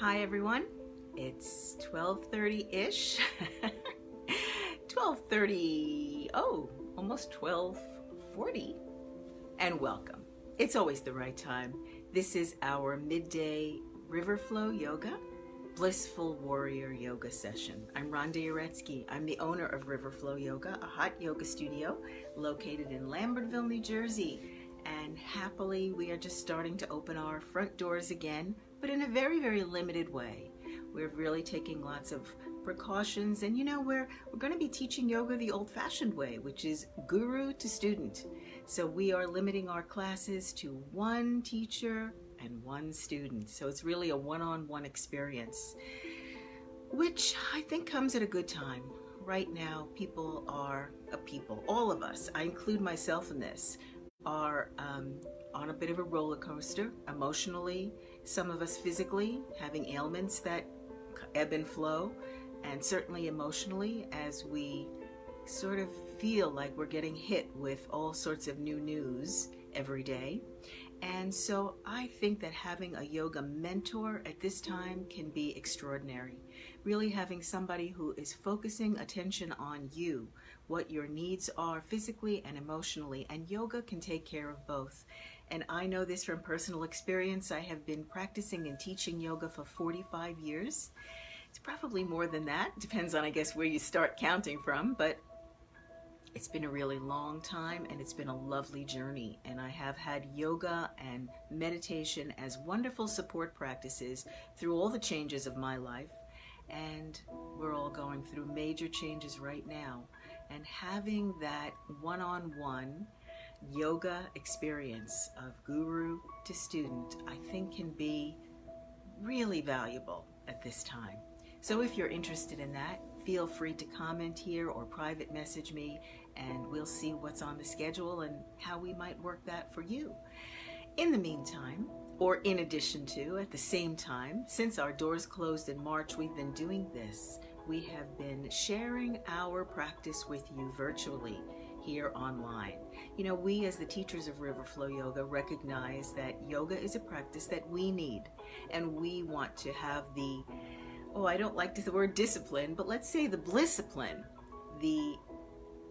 Hi everyone, it's 12:30-ish, 12:30, almost 12:40, and welcome. It's always the right time. This is our midday river flow yoga, blissful warrior yoga session. I'm Rhonda Uretsky. I'm the owner of River Flow Yoga, a hot yoga studio located in Lambertville, New Jersey. And happily, we are just starting to open our front doors again, but in a very, very limited way. We're really taking lots of precautions, and we're going to be teaching yoga the old-fashioned way, which is guru to student. So we are limiting our classes to one teacher and one student. So it's really a one-on-one experience, which I think comes at a good time. Right now, all of us, I include myself in this, are on a bit of a roller coaster emotionally, some of us physically, having ailments that ebb and flow, and certainly emotionally as we sort of feel like we're getting hit with all sorts of new news every day. And so I think that having a yoga mentor at this time can be extraordinary. Really having somebody who is focusing attention on you, what your needs are physically and emotionally, and yoga can take care of both. And I know this from personal experience. I have been practicing and teaching yoga for 45 years. It's probably more than that. Depends on, I guess, where you start counting from, but it's been a really long time and it's been a lovely journey. And I have had yoga and meditation as wonderful support practices through all the changes of my life. And we're all going through major changes right now. And having that one-on-one yoga experience of guru to student, I think can be really valuable at this time. So if you're interested in that, feel free to comment here or private message me, and we'll see what's on the schedule and how we might work that for you. In the meantime, or in addition to, at the same time, since our doors closed in March, we've been doing this. We have been sharing our practice with you virtually here online. We as the teachers of River Flow Yoga recognize that yoga is a practice that we need, and we want to have the, I don't like the word discipline, but let's say the blisscipline, the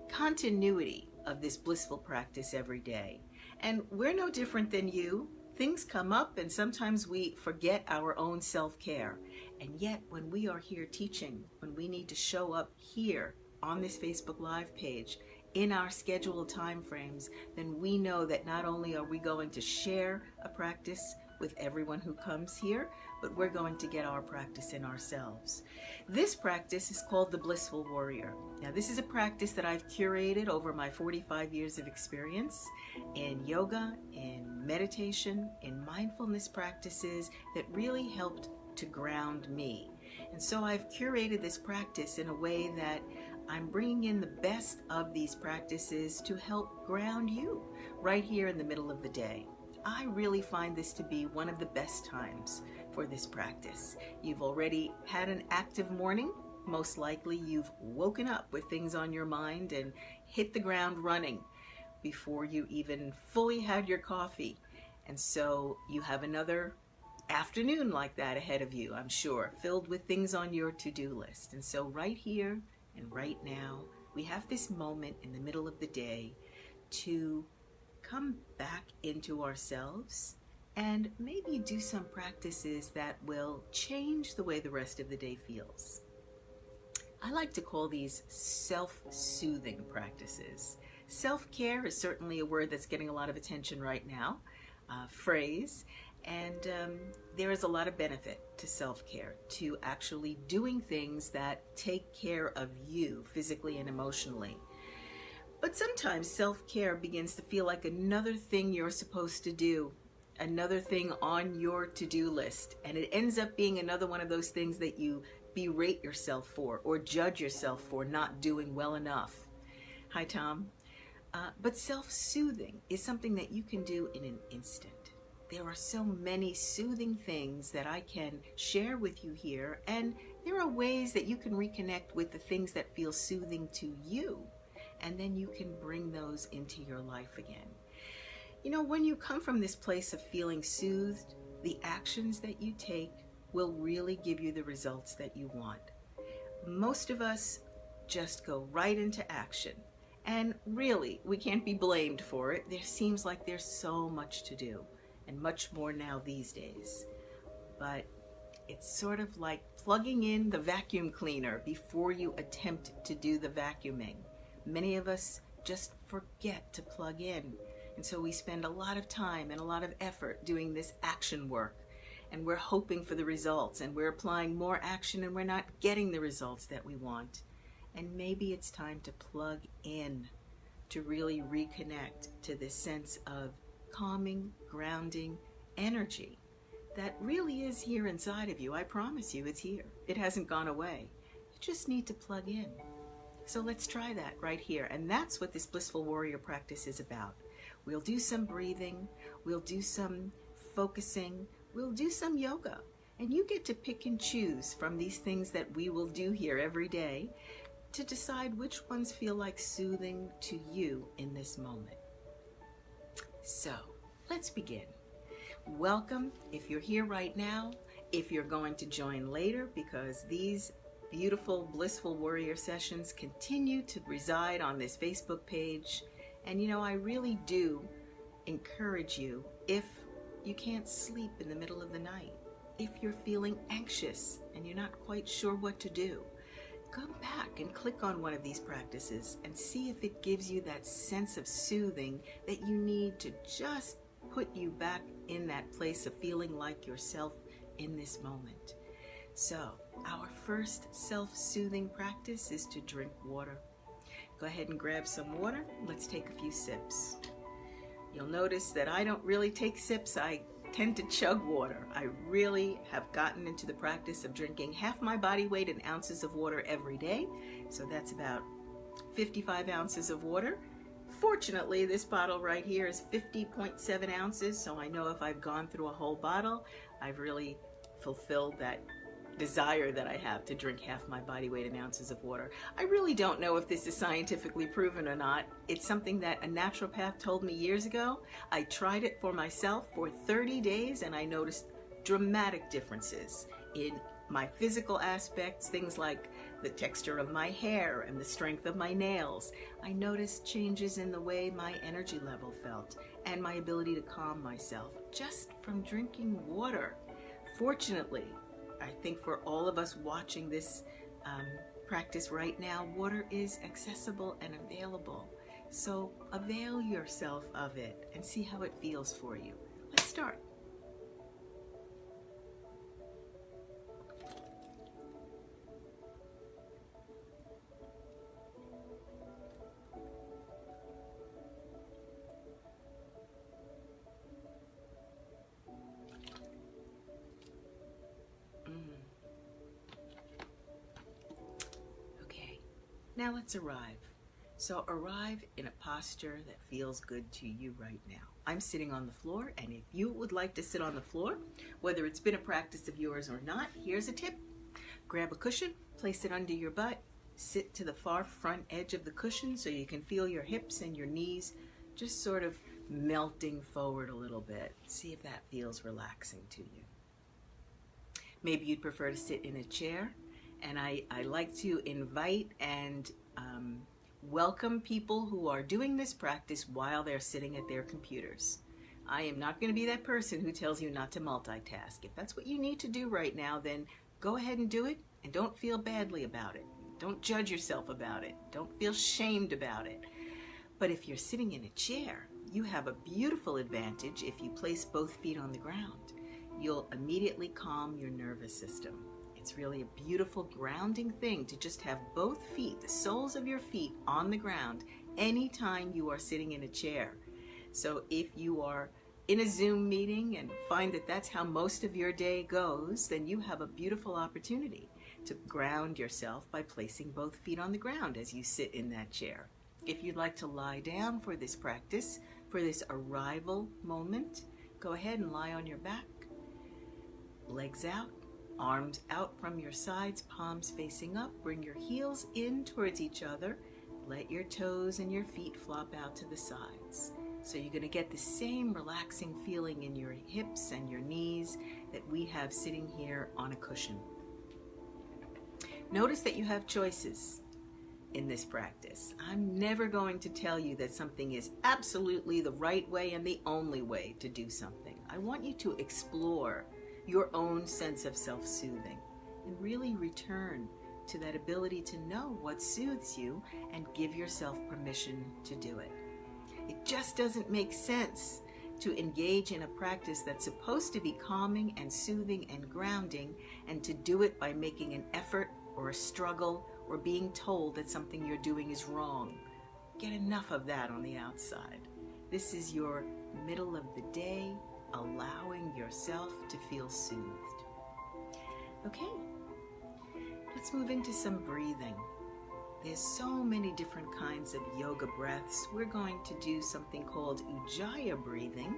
continuity of this blissful practice every day. And we're no different than you. Things come up and sometimes we forget our own self-care. And yet when we are here teaching, when we need to show up here on this Facebook Live page in our scheduled time frames, then we know that not only are we going to share a practice with everyone who comes here, but we're going to get our practice in ourselves. This practice is called the Blissful Warrior. Now, this is a practice that I've curated over my 45 years of experience in yoga, in meditation, in mindfulness practices that really helped to ground me. And so I've curated this practice in a way that I'm bringing in the best of these practices to help ground you right here in the middle of the day. I really find this to be one of the best times for this practice. You've already had an active morning. Most likely you've woken up with things on your mind and hit the ground running before you even fully had your coffee. And so you have another afternoon like that ahead of you, I'm sure, filled with things on your to-do list. And so right here and right now, we have this moment in the middle of the day to come back into ourselves and maybe do some practices that will change the way the rest of the day feels. I like to call these self-soothing practices. Self-care is certainly a word that's getting a lot of attention right now, phrase, and there is a lot of benefit to self-care, to actually doing things that take care of you physically and emotionally. But sometimes self-care begins to feel like another thing you're supposed to do, another thing on your to-do list, and it ends up being another one of those things that you berate yourself for or judge yourself for not doing well enough. Hi, Tom. But self-soothing is something that you can do in an instant. There are so many soothing things that I can share with you here, and there are ways that you can reconnect with the things that feel soothing to you, and then you can bring those into your life again. When you come from this place of feeling soothed, the actions that you take will really give you the results that you want. Most of us just go right into action. And really, we can't be blamed for it. There seems like there's so much to do, and much more now these days. But it's sort of like plugging in the vacuum cleaner before you attempt to do the vacuuming. Many of us just forget to plug in. And so we spend a lot of time and a lot of effort doing this action work. And we're hoping for the results, and we're applying more action, and we're not getting the results that we want. And maybe it's time to plug in, to really reconnect to this sense of calming, grounding energy that really is here inside of you. I promise you, it's here. It hasn't gone away. You just need to plug in. So let's try that right here. And that's what this Blissful Warrior practice is about. We'll do some breathing, we'll do some focusing, we'll do some yoga. And you get to pick and choose from these things that we will do here every day to decide which ones feel like soothing to you in this moment. So let's begin. Welcome if you're here right now, if you're going to join later, because these beautiful Blissful Warrior sessions continue to reside on this Facebook page. And you know, I really do encourage you, if you can't sleep in the middle of the night, if you're feeling anxious and you're not quite sure what to do, come back and click on one of these practices and see if it gives you that sense of soothing that you need to just put you back in that place of feeling like yourself in this moment. So, our first self-soothing practice is to drink water. Go ahead and grab some water. Let's take a few sips. You'll notice that I don't really take sips. I tend to chug water. I really have gotten into the practice of drinking half my body weight in ounces of water every day. So that's about 55 ounces of water. Fortunately, this bottle right here is 50.7 ounces. So I know if I've gone through a whole bottle, I've really fulfilled that desire that I have to drink half my body weight in ounces of water. I really don't know if this is scientifically proven or not. It's something that a naturopath told me years ago. I tried it for myself for 30 days and I noticed dramatic differences in my physical aspects, things like the texture of my hair and the strength of my nails. I noticed changes in the way my energy level felt and my ability to calm myself just from drinking water. Fortunately, I think for all of us watching this practice right now, water is accessible and available. So avail yourself of it and see how it feels for you. Let's start. Now let's arrive. So arrive in a posture that feels good to you right now. I'm sitting on the floor, and if you would like to sit on the floor, whether it's been a practice of yours or not, here's a tip. Grab a cushion, place it under your butt, sit to the far front edge of the cushion so you can feel your hips and your knees just sort of melting forward a little bit. See if that feels relaxing to you. Maybe you'd prefer to sit in a chair. And I like to invite and welcome people who are doing this practice while they're sitting at their computers. I am not going to be that person who tells you not to multitask. If that's what you need to do right now, then go ahead and do it, and don't feel badly about it. Don't judge yourself about it. Don't feel shamed about it. But if you're sitting in a chair, you have a beautiful advantage if you place both feet on the ground. You'll immediately calm your nervous system. It's really a beautiful grounding thing to just have both feet, the soles of your feet, on the ground anytime you are sitting in a chair. So if you are in a Zoom meeting and find that that's how most of your day goes, then you have a beautiful opportunity to ground yourself by placing both feet on the ground as you sit in that chair. If you'd like to lie down for this practice, for this arrival moment, go ahead and lie on your back, legs out, arms out from your sides, palms facing up. Bring your heels in towards each other. Let your toes and your feet flop out to the sides. So you're going to get the same relaxing feeling in your hips and your knees that we have sitting here on a cushion. Notice that you have choices in this practice. I'm never going to tell you that something is absolutely the right way and the only way to do something. I want you to explore your own sense of self-soothing and really return to that ability to know what soothes you and give yourself permission to do it. It just doesn't make sense to engage in a practice that's supposed to be calming and soothing and grounding, and to do it by making an effort or a struggle or being told that something you're doing is wrong. Get enough of that on the outside. This is your middle of the day, allowing yourself to feel soothed. Okay, let's move into some breathing. There's so many different kinds of yoga breaths. We're going to do something called Ujjayi breathing,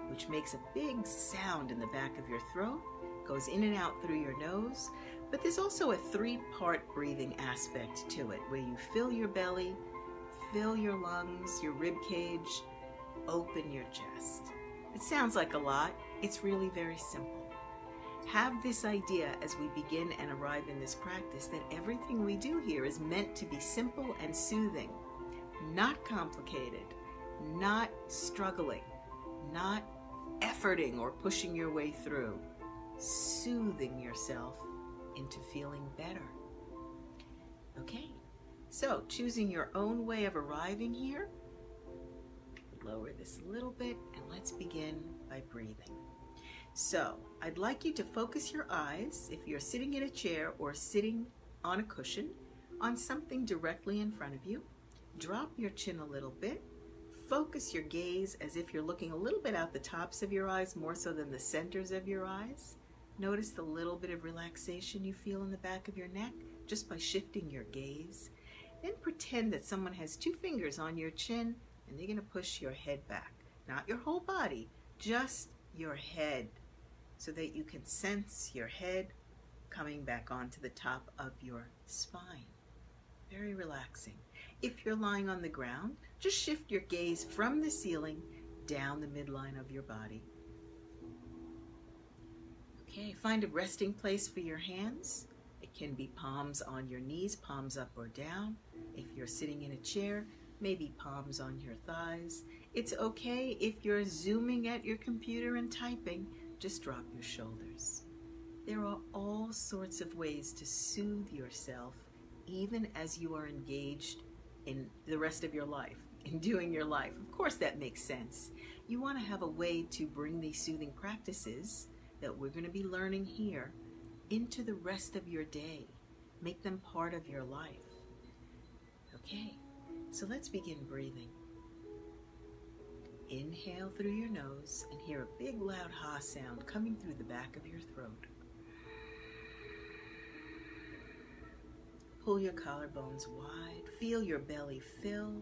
which makes a big sound in the back of your throat, goes in and out through your nose, but there's also a 3-part breathing aspect to it, where you fill your belly, fill your lungs, your rib cage, open your chest. It sounds like a lot. It's really very simple. Have this idea as we begin and arrive in this practice that everything we do here is meant to be simple and soothing, not complicated, not struggling, not efforting or pushing your way through, soothing yourself into feeling better. Okay, so choosing your own way of arriving here, lower this a little bit and let's begin by breathing. So I'd like you to focus your eyes, if you're sitting in a chair or sitting on a cushion, on something directly in front of you. Drop your chin a little bit. Focus your gaze as if you're looking a little bit out the tops of your eyes, more so than the centers of your eyes. Notice the little bit of relaxation you feel in the back of your neck just by shifting your gaze. Then pretend that someone has 2 fingers on your chin and they're going to push your head back. Not your whole body, just your head, so that you can sense your head coming back onto the top of your spine. Very relaxing. If you're lying on the ground, just shift your gaze from the ceiling down the midline of your body. Okay, find a resting place for your hands. It can be palms on your knees, palms up or down. If you're sitting in a chair, maybe palms on your thighs. It's okay if you're zooming at your computer and typing, just drop your shoulders. There are all sorts of ways to soothe yourself, even as you are engaged in the rest of your life, in doing your life. Of course that makes sense. You want to have a way to bring these soothing practices that we're going to be learning here into the rest of your day. Make them part of your life. Okay, so let's begin breathing. Inhale through your nose and hear a big loud ha sound coming through the back of your throat. Pull your collarbones wide. Feel your belly fill.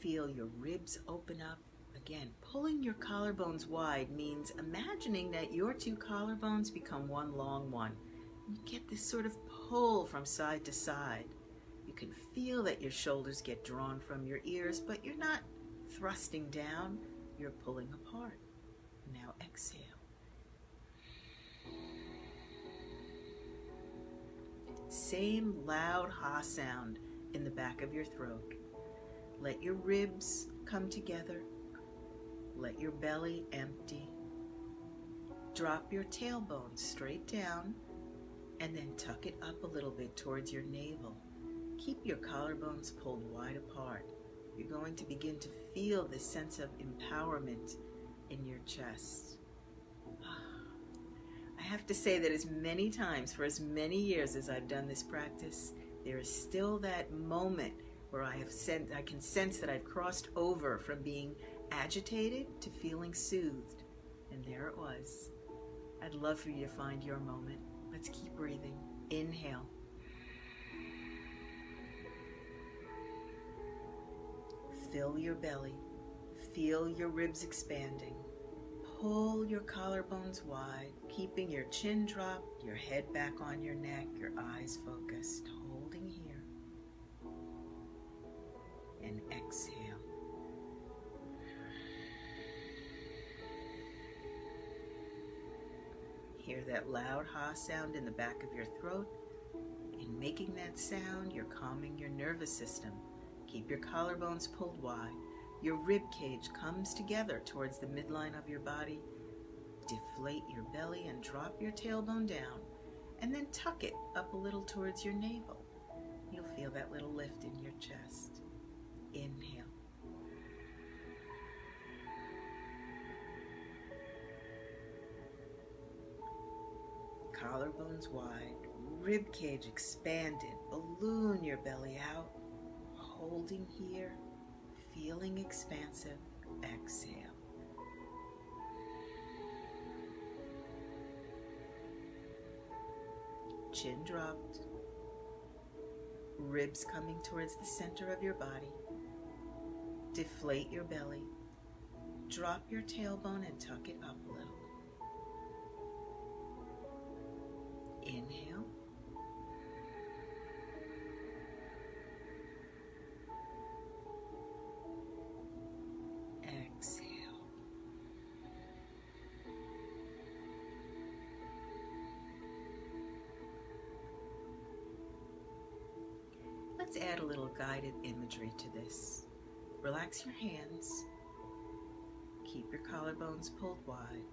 Feel your ribs open up. Again, pulling your collarbones wide means imagining that your 2 collarbones become one long one. You get this sort of pull from side to side. You can feel that your shoulders get drawn from your ears, but you're not thrusting down, you're pulling apart. Now exhale. Same loud ha sound in the back of your throat. Let your ribs come together. Let your belly empty. Drop your tailbone straight down and then tuck it up a little bit towards your navel. Keep your collarbones pulled wide apart. You're going to begin to feel this sense of empowerment in your chest. I have to say that as many times, for as many years as I've done this practice, there is still that moment where I can sense that I've crossed over from being agitated to feeling soothed. And there it was. I'd love for you to find your moment. Let's keep breathing. Inhale. Fill your belly. Feel your ribs expanding. Pull your collarbones wide, keeping your chin dropped, your head back on your neck, your eyes focused, holding here. And exhale. Hear that loud ha sound in the back of your throat. In making that sound, you're calming your nervous system. Keep your collarbones pulled wide. Your rib cage comes together towards the midline of your body. Deflate your belly and drop your tailbone down, and then tuck it up a little towards your navel. You'll feel that little lift in your chest. Inhale. Collarbones wide, rib cage expanded, balloon your belly out, holding here, feeling expansive. Exhale. Chin dropped, ribs coming towards the center of your body. Deflate your belly, drop your tailbone and tuck it up a little. Inhale. Exhale. Let's add a little guided imagery to this. Relax your hands. Keep your collarbones pulled wide.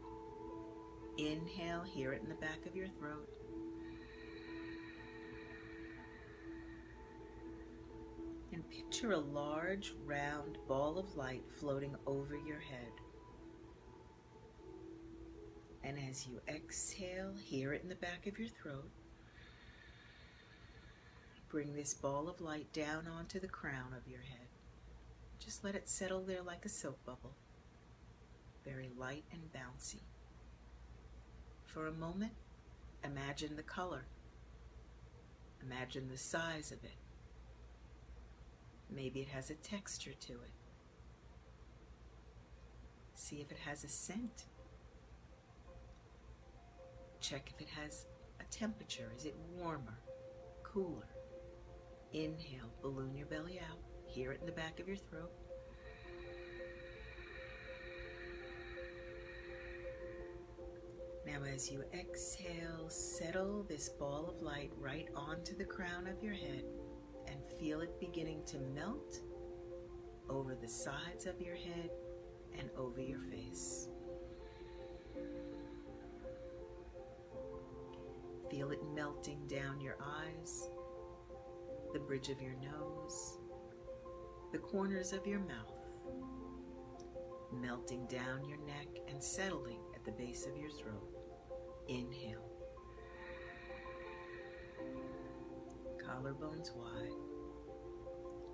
Inhale, hear it in the back of your throat. And picture a large, round ball of light floating over your head. And as you exhale, hear it in the back of your throat. Bring this ball of light down onto the crown of your head. Just let it settle there like a soap bubble. Very light and bouncy. For a moment, imagine the color. Imagine the size of it. Maybe it has a texture to it. See if it has a scent. Check if it has a temperature. Is it warmer, cooler? Inhale, balloon your belly out. Hear it in the back of your throat. Now as you exhale, settle this ball of light right onto the crown of your head and feel it beginning to melt over the sides of your head and over your face. Feel it melting down your eyes, the bridge of your nose, the corners of your mouth, melting down your neck and settling at the base of your throat. Inhale. Collarbones wide.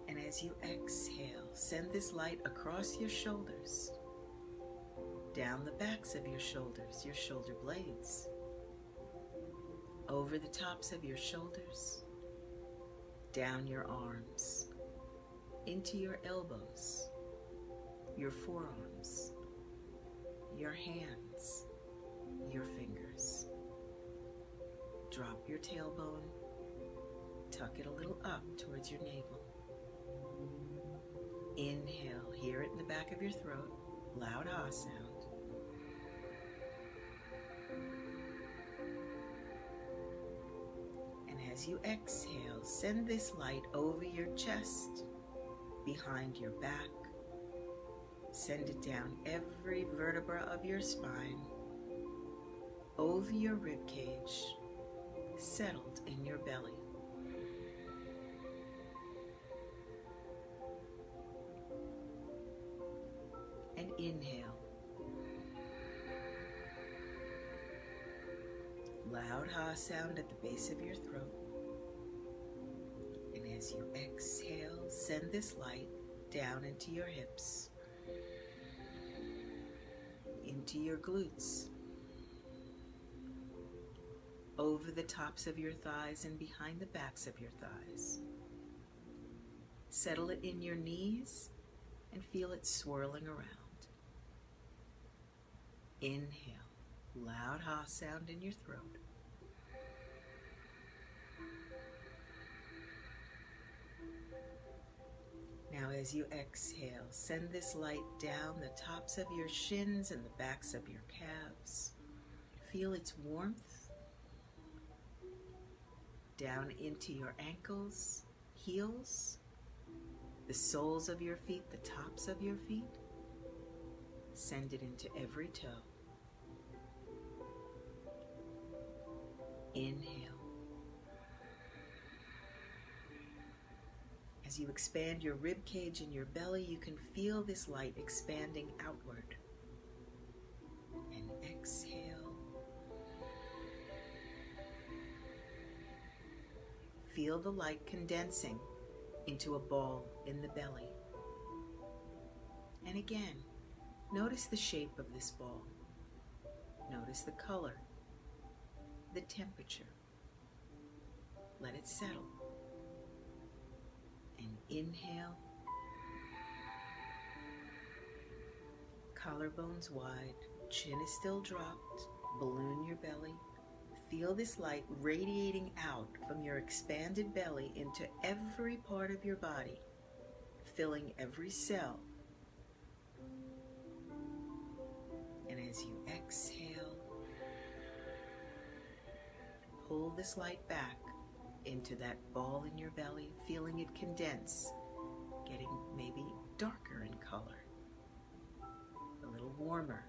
And as you exhale, send this light across your shoulders, down the backs of your shoulders, your shoulder blades, over the tops of your shoulders, down your arms, into your elbows, your forearms, your hands, your fingers. Drop your tailbone, tuck it a little up towards your navel. Inhale, hear it in the back of your throat, loud ah sound. And as you exhale, send this light over your chest, behind your back. Send it down every vertebra of your spine, over your rib cage, settled in your belly. And inhale. Loud ha sound at the base of your throat. And as you exhale, send this light down into your hips, into your glutes, over the tops of your thighs and behind the backs of your thighs. Settle it in your knees and feel it swirling around. Inhale, loud ha sound in your throat. Now as you exhale, send this light down the tops of your shins and the backs of your calves. feel its warmth down into your ankles, heels, the soles of your feet, the tops of your feet. Send it into every toe. Inhale. As you expand your rib cage and your belly, you can feel this light expanding outward. And exhale. Feel the light condensing into a ball in the belly. And again, notice the shape of this ball. Notice the color, the temperature. Let it settle. And inhale. Collarbones wide, chin is still dropped, balloon your belly. Feel this light radiating out from your expanded belly into every part of your body, filling every cell. And as you exhale, pull this light back into that ball in your belly, feeling it condense, getting maybe darker in color, a little warmer.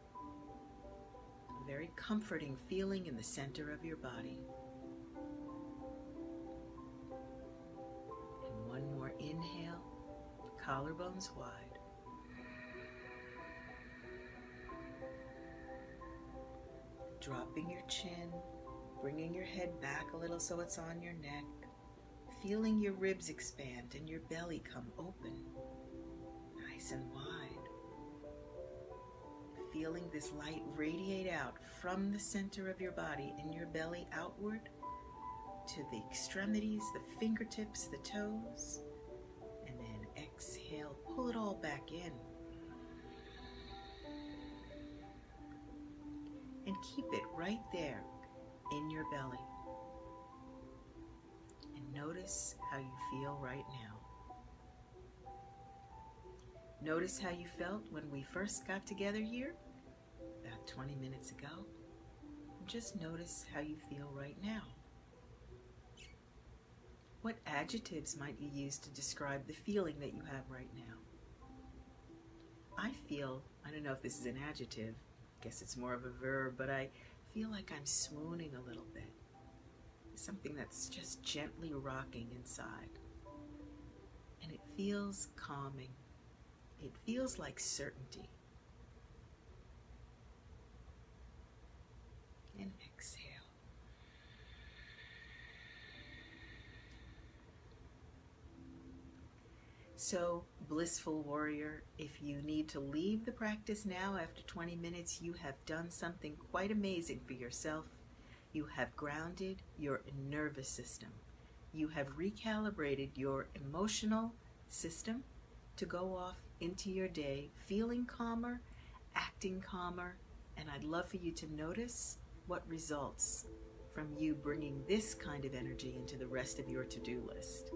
A very comforting feeling in the center of your body. And one more inhale, collarbones wide. Dropping your chin, bringing your head back a little so it's on your neck, feeling your ribs expand and your belly come open, nice and wide. Feeling this light radiate out from the center of your body in your belly outward to the extremities, the fingertips, the toes, and then exhale, pull it all back in. And keep it right there in your belly. And notice how you feel right now. Notice how you felt when we first got together here, about 20 minutes ago. And just notice how you feel right now. What adjectives might you use to describe the feeling that you have right now? I don't know if this is an adjective, I guess it's more of a verb, but I feel like I'm swooning a little bit. Something that's just gently rocking inside. And it feels calming. It feels like certainty. And exhale. So, blissful warrior, if you need to leave the practice now after 20 minutes, you have done something quite amazing for yourself. You have grounded your nervous system. You have recalibrated your emotional system to go off into your day feeling calmer, acting calmer, and I'd love for you to notice what results from you bringing this kind of energy into the rest of your to-do list.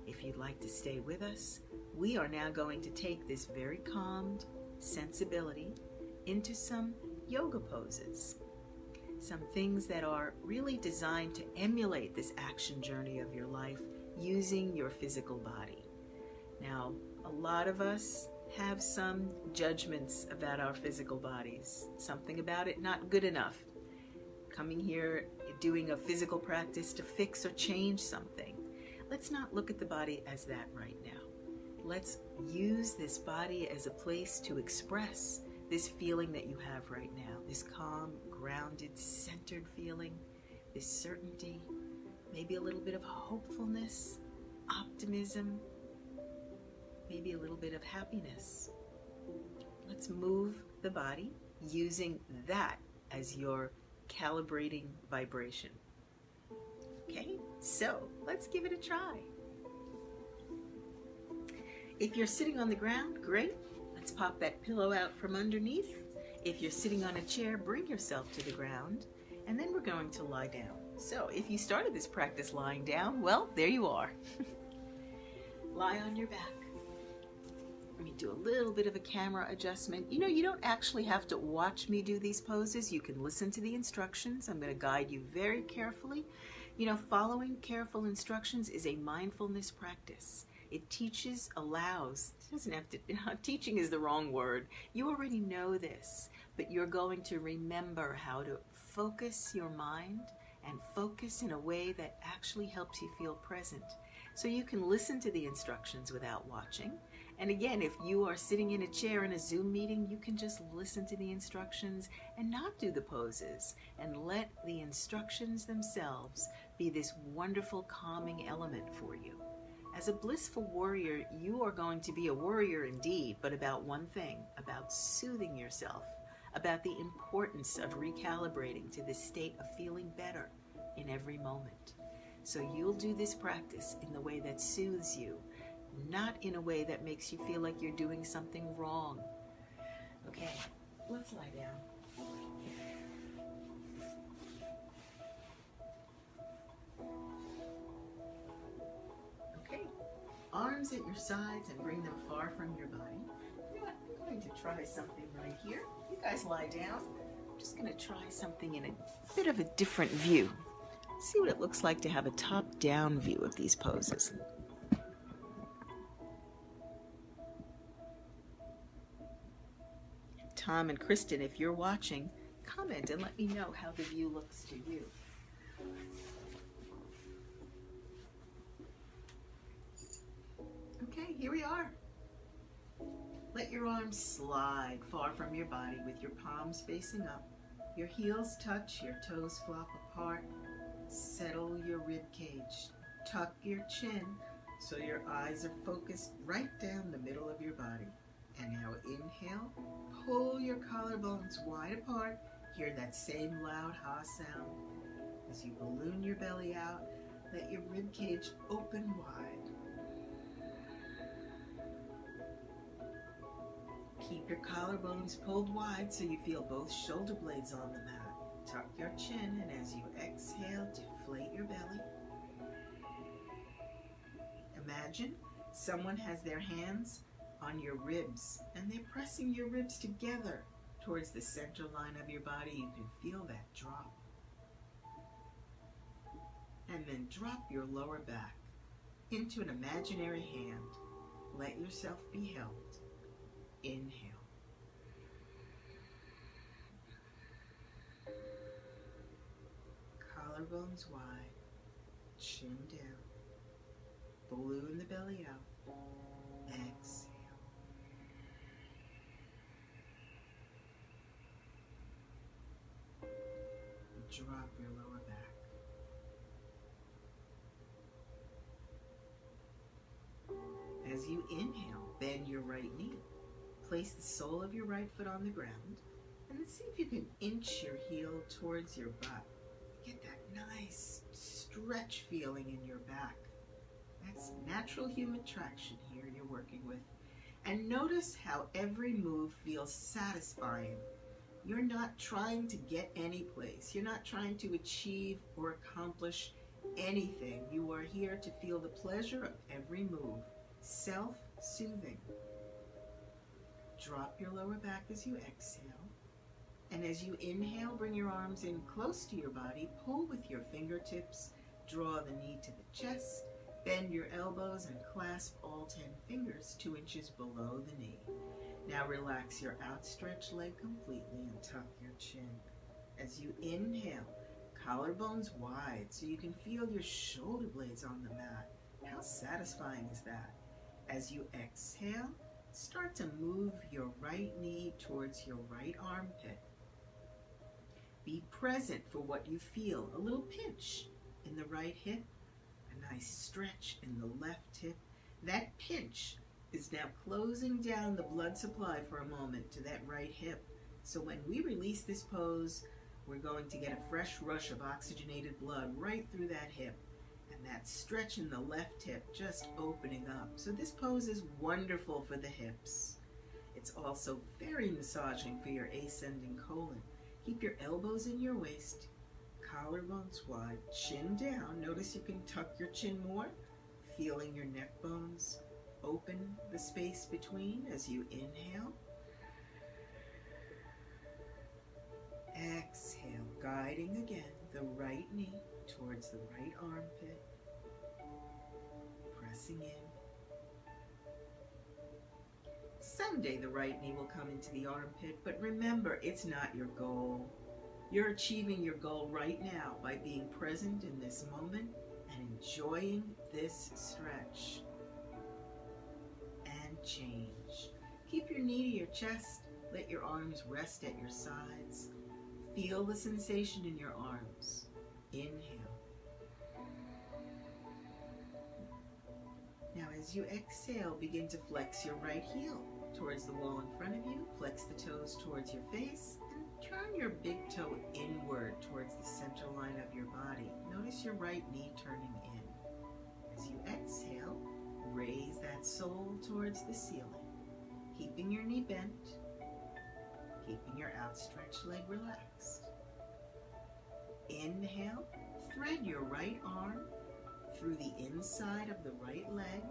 If you'd like to stay with us, we are now going to take this very calmed sensibility into some yoga poses. Some things that are really designed to emulate this action journey of your life using your physical body. Now, a lot of us have some judgments about our physical bodies. Something about it not good enough. Coming here, doing a physical practice to fix or change something. Let's not look at the body as that right now. Let's use this body as a place to express this feeling that you have right now, this calm, grounded, centered feeling, this certainty, maybe a little bit of hopefulness, optimism, maybe a little bit of happiness. Let's move the body using that as your calibrating vibration. Okay, so let's give it a try. If you're sitting on the ground, great. Let's pop that pillow out from underneath. If you're sitting on a chair, bring yourself to the ground, and then we're going to lie down. So if you started this practice lying down, well, there you are. Lie on your back. Let me do a little bit of a camera adjustment. You know, you don't actually have to watch me do these poses. You can listen to the instructions. I'm going to guide you very carefully. You know, following careful instructions is a mindfulness practice. It teaches, allows, it doesn't have to, teaching is the wrong word. You already know this, but you're going to remember how to focus your mind and focus in a way that actually helps you feel present. So you can listen to the instructions without watching. And again, if you are sitting in a chair in a Zoom meeting, you can just listen to the instructions and not do the poses and let the instructions themselves be this wonderful calming element for you. As a blissful warrior, you are going to be a warrior indeed, but about one thing, about soothing yourself, about the importance of recalibrating to this state of feeling better in every moment. So you'll do this practice in the way that soothes you, not in a way that makes you feel like you're doing something wrong. Okay, let's lie down. Okay, arms at your sides and bring them far from your body. You know what? I'm going to try something right here. You guys lie down. I'm just going to try something in a bit of a different view. See what it looks like to have a top-down view of these poses. Tom and Kristen, if you're watching, comment and let me know how the view looks to you. Okay, here we are. Let your arms slide far from your body with your palms facing up. Your heels touch, your toes flop apart. Settle your rib cage. Tuck your chin so your eyes are focused right down the middle of your body. And now inhale, pull your collarbones wide apart. Hear that same loud ha sound. As you balloon your belly out, let your rib cage open wide. Keep your collarbones pulled wide so you feel both shoulder blades on the mat. Tuck your chin, and as you exhale, deflate your belly. Imagine someone has their hands on your ribs, and they're pressing your ribs together towards the center line of your body. You can feel that drop. And then drop your lower back into an imaginary hand. Let yourself be held. Inhale. Collarbones wide, chin down. Balloon the belly out. Exhale. Drop your lower back. As you inhale, bend your right knee. Place the sole of your right foot on the ground, and then see if you can inch your heel towards your butt. Get that nice stretch feeling in your back. That's natural human traction here you're working with. And notice how every move feels satisfying. You're not trying to get any place. You're not trying to achieve or accomplish anything. You are here to feel the pleasure of every move. Self-soothing. Drop your lower back as you exhale. And as you inhale, bring your arms in close to your body. Pull with your fingertips. Draw the knee to the chest. Bend your elbows and clasp all 10 fingers 2 inches below the knee. Now relax your outstretched leg completely and tuck your chin. As you inhale, collarbones wide so you can feel your shoulder blades on the mat. How satisfying is that? As you exhale, start to move your right knee towards your right armpit. Be present for what you feel. A little pinch in the right hip, a nice stretch in the left hip. That pinch is now closing down the blood supply for a moment to that right hip. So when we release this pose, we're going to get a fresh rush of oxygenated blood right through that hip. And that stretch in the left hip just opening up. So this pose is wonderful for the hips. It's also very massaging for your ascending colon. Keep your elbows in your waist, collarbones wide, chin down. Notice you can tuck your chin more, feeling your neck bones open the space between as you inhale. Exhale, guiding again the right knee towards the right armpit, pressing in. Someday the right knee will come into the armpit, but remember, it's not your goal. You're achieving your goal right now by being present in this moment and enjoying this stretch. And change. Keep your knee to your chest. Let your arms rest at your sides. Feel the sensation in your arms. Inhale. Now as you exhale, begin to flex your right heel towards the wall in front of you. Flex the toes towards your face and turn your big toe inward towards the center line of your body. Notice your right knee turning in. As you exhale, raise that sole towards the ceiling, keeping your knee bent, keeping your outstretched leg relaxed. Inhale, thread your right arm through the inside of the right leg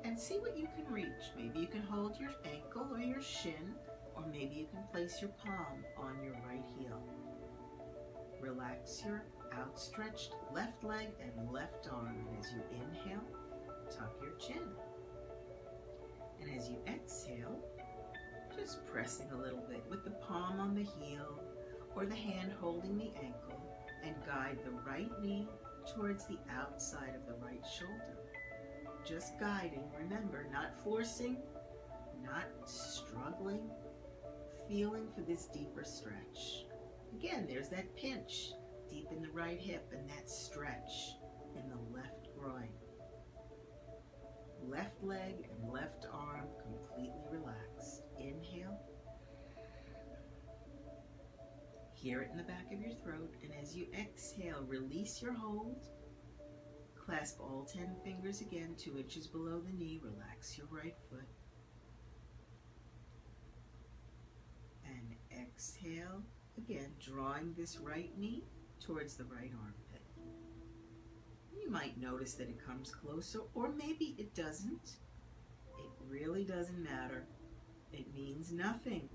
and see what you can reach. Maybe you can hold your ankle or your shin, or maybe you can place your palm on your right heel. Relax your outstretched left leg and left arm. And as you inhale, tuck your chin. And as you exhale, just pressing a little bit with the palm on the heel or the hand holding the ankle, and guide the right knee towards the outside of the right shoulder. Just guiding, remember, not forcing, not struggling, feeling for this deeper stretch. Again, there's that pinch deep in the right hip and that stretch in the left groin. Left leg and left arm completely relaxed. Inhale. Hear it in the back of your throat, and as you exhale, release your hold. Clasp all 10 fingers again, 2 inches below the knee. Relax your right foot. And exhale, again, drawing this right knee towards the right armpit. You might notice that it comes closer, or maybe it doesn't. It really doesn't matter. It means nothing.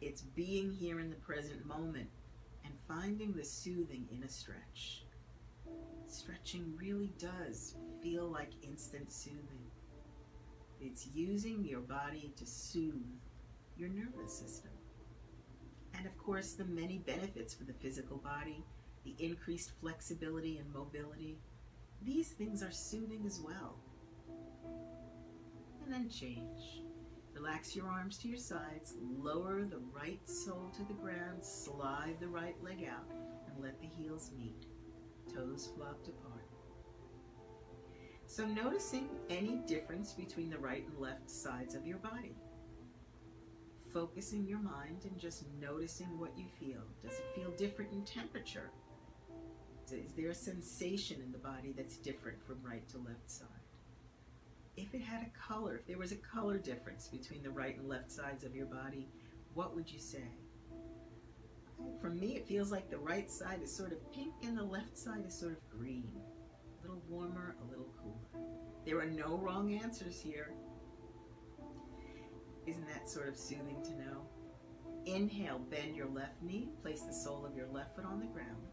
It's being here in the present moment and finding the soothing in a stretch. Stretching really does feel like instant soothing. It's using your body to soothe your nervous system. And of course, the many benefits for the physical body, the increased flexibility and mobility, these things are soothing as well. And then change. Relax your arms to your sides, lower the right sole to the ground, slide the right leg out, and let the heels meet. Toes flopped apart. So noticing any difference between the right and left sides of your body. Focusing your mind and just noticing what you feel. Does it feel different in temperature? Is there a sensation in the body that's different from right to left side? If it had a color, if there was a color difference between the right and left sides of your body, what would you say? For me, it feels like the right side is sort of pink and the left side is sort of green. A little warmer, a little cooler. There are no wrong answers here. Isn't that sort of soothing to know? Inhale, bend your left knee, place the sole of your left foot on the ground,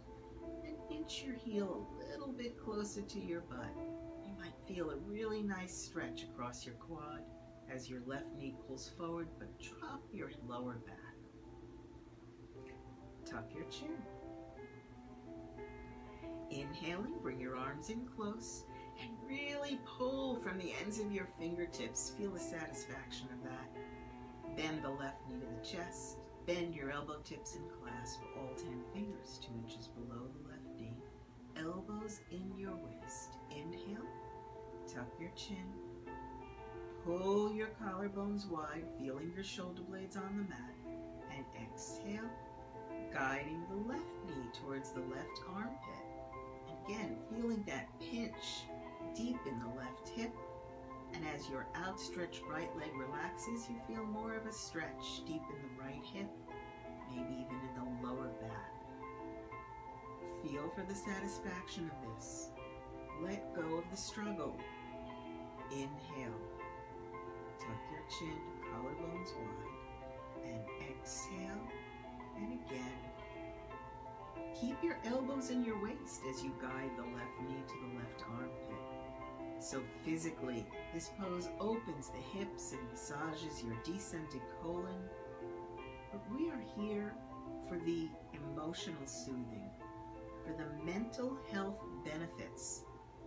and inch your heel a little bit closer to your butt. You might feel a really nice stretch across your quad as your left knee pulls forward, but drop your lower back. Tuck your chin. Inhaling, bring your arms in close and really pull from the ends of your fingertips. Feel the satisfaction of that. Bend the left knee to the chest. Bend your elbow tips and clasp all 10 fingers 2 inches below the left knee. Elbows in your waist. Inhale, tuck your chin. Pull your collarbones wide, feeling your shoulder blades on the mat. And exhale, guiding the left knee towards the left armpit. Again, feeling that pinch deep in the left hip. And as your outstretched right leg relaxes, you feel more of a stretch deep in the right hip, maybe even in the lower back. Feel for the satisfaction of this. Let go of the struggle. Inhale. Tuck your chin, collarbones wide, and exhale. And again, keep your elbows in your waist as you guide the left knee to the left armpit. So physically, this pose opens the hips and massages your descended colon. But we are here for the emotional soothing, for the mental health benefits